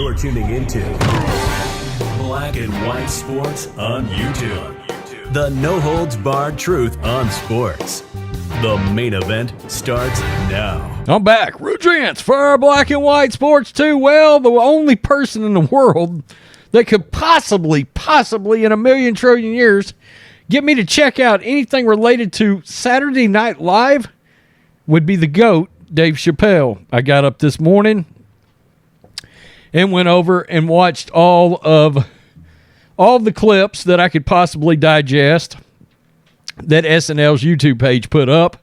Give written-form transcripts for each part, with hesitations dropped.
You're tuning into Black and White Sports on YouTube. The no-holds-barred truth on sports. The main event starts now. I'm back. Rudrance for Black and White Sports 2. Well, the only person in the world that could possibly in a million trillion years get me to check out anything related to Saturday Night Live would be the GOAT, Dave Chappelle. I got up this morning and went over and watched all the clips that I could possibly digest that SNL's YouTube page put up.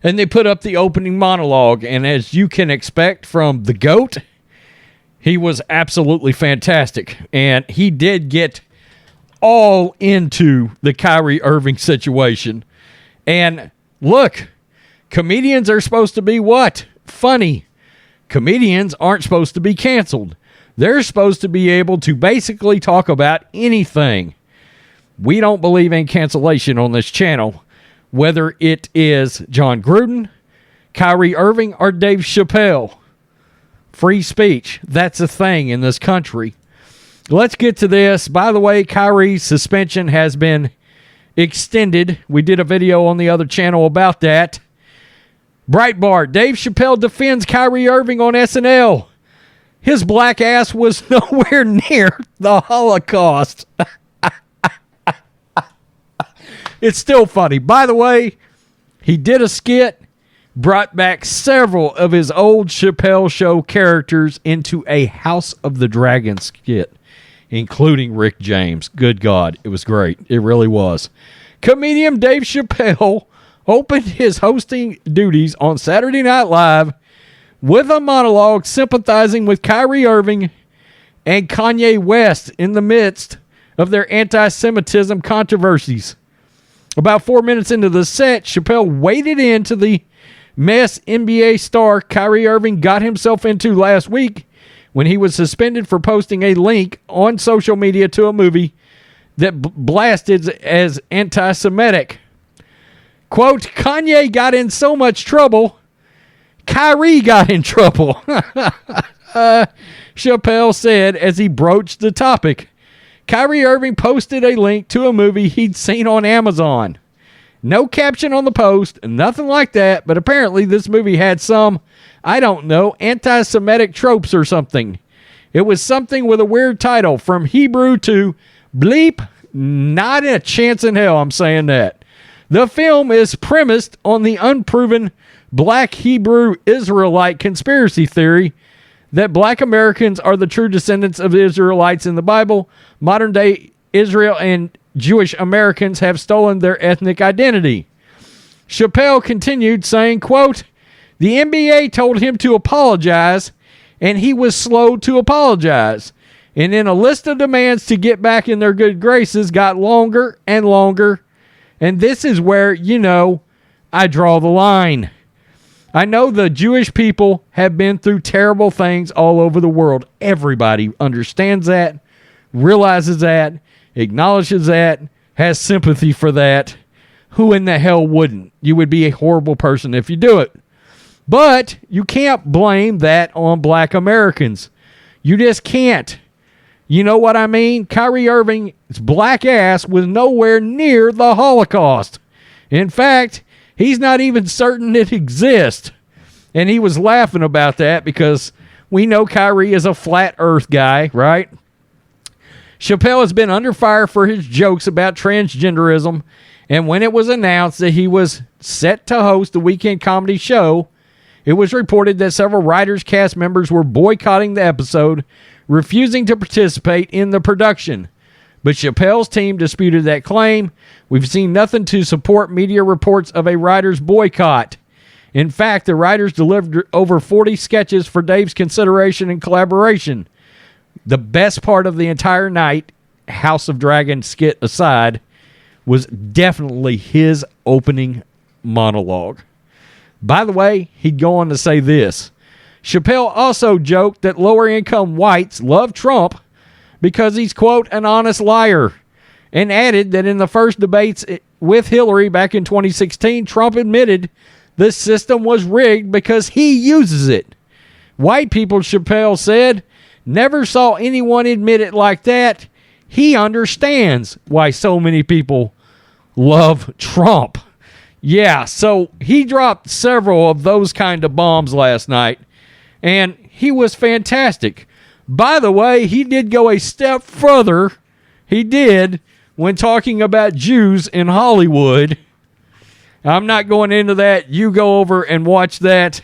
And they put up the opening monologue. And as you can expect from the GOAT, he was absolutely fantastic. And he did get all into the Kyrie Irving situation. And look, comedians are supposed to be what? Funny. Comedians aren't supposed to be canceled. They're supposed to be able to basically talk about anything. We don't believe in cancellation on this channel, whether it is John Gruden, Kyrie Irving, or Dave Chappelle. Free speech, that's a thing in this country. Let's get to this. By the way, Kyrie's suspension has been extended. We did a video on the other channel about that. Breitbart, Dave Chappelle defends Kyrie Irving on SNL. His black ass was nowhere near the Holocaust. It's still funny. By the way, he did a skit, brought back several of his old Chappelle Show characters into a House of the Dragon skit, including Rick James. Good God, it was great. It really was. Comedian Dave Chappelle opened his hosting duties on Saturday Night Live with a monologue sympathizing with Kyrie Irving and Kanye West in the midst of their anti-Semitism controversies. About 4 minutes into the set, Chappelle waded into the mess NBA star Kyrie Irving got himself into last week when he was suspended for posting a link on social media to a movie that blasted as anti-Semitic. Quote, Kanye got in so much trouble, Kyrie got in trouble, Chappelle said as he broached the topic. Kyrie Irving posted a link to a movie he'd seen on Amazon. No caption on the post, nothing like that, but apparently this movie had some, I don't know, anti-Semitic tropes or something. It was something with a weird title, from Hebrew to bleep, not a chance in hell I'm saying that. The film is premised on the unproven Black Hebrew Israelite conspiracy theory that Black Americans are the true descendants of the Israelites in the Bible. Modern day Israel and Jewish Americans have stolen their ethnic identity. Chappelle continued saying, quote, the NBA told him to apologize, and he was slow to apologize. And then a list of demands to get back in their good graces got longer and longer. And this is where, I draw the line. I know the Jewish people have been through terrible things all over the world. Everybody understands that, realizes that, acknowledges that, has sympathy for that. Who in the hell wouldn't? You would be a horrible person if you do it. But you can't blame that on Black Americans. You just can't. You know what I mean? Kyrie Irving's black ass was nowhere near the Holocaust. In fact, he's not even certain it exists. And he was laughing about that because we know Kyrie is a flat earth guy, right? Chappelle has been under fire for his jokes about transgenderism. And when it was announced that he was set to host the weekend comedy show, it was reported that several writers, cast members were boycotting the episode, refusing to participate in the production. But Chappelle's team disputed that claim. We've seen nothing to support media reports of a writer's boycott. In fact, the writers delivered over 40 sketches for Dave's consideration and collaboration. The best part of the entire night, House of Dragon skit aside, was definitely his opening monologue. By the way, he'd go on to say this. Chappelle also joked that lower-income whites love Trump because he's, quote, an honest liar, and added that in the first debates with Hillary back in 2016, Trump admitted the system was rigged because he uses it. White people, Chappelle said, Never saw anyone admit it like that. He understands why so many people love Trump. Yeah, so he dropped several of those kind of bombs last night, and he was fantastic. By the way, he did go a step further. He did when talking about Jews in Hollywood. I'm not going into that. You go over and watch that.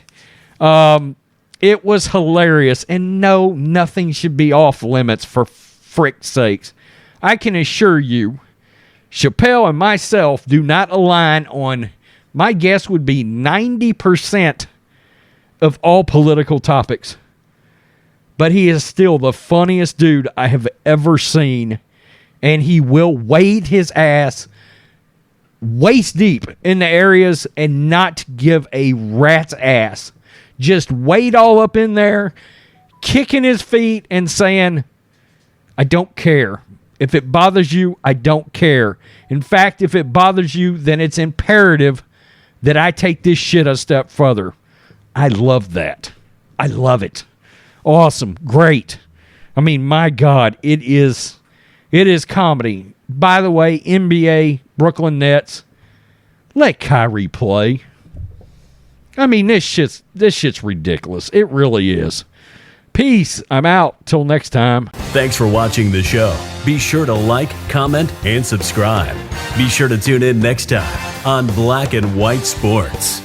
It was hilarious. And no, nothing should be off limits for frick's sakes. I can assure you, Chappelle and myself do not align on, my guess would be 90% of all political topics. But he is still the funniest dude I have ever seen. And he will wade his ass waist deep in the areas and not give a rat's ass. Just wade all up in there, kicking his feet and saying, I don't care. If it bothers you, I don't care. In fact, if it bothers you, then it's imperative that I take this shit a step further. I love that. I love it. Awesome. Great. I mean, my God, it is comedy. By the way, NBA, Brooklyn Nets, let Kyrie play. I mean, this shit's ridiculous. It really is. Peace. I'm out. Till next time. Thanks for watching the show. Be sure to like, comment, and subscribe. Be sure to tune in next time on Black and White Sports.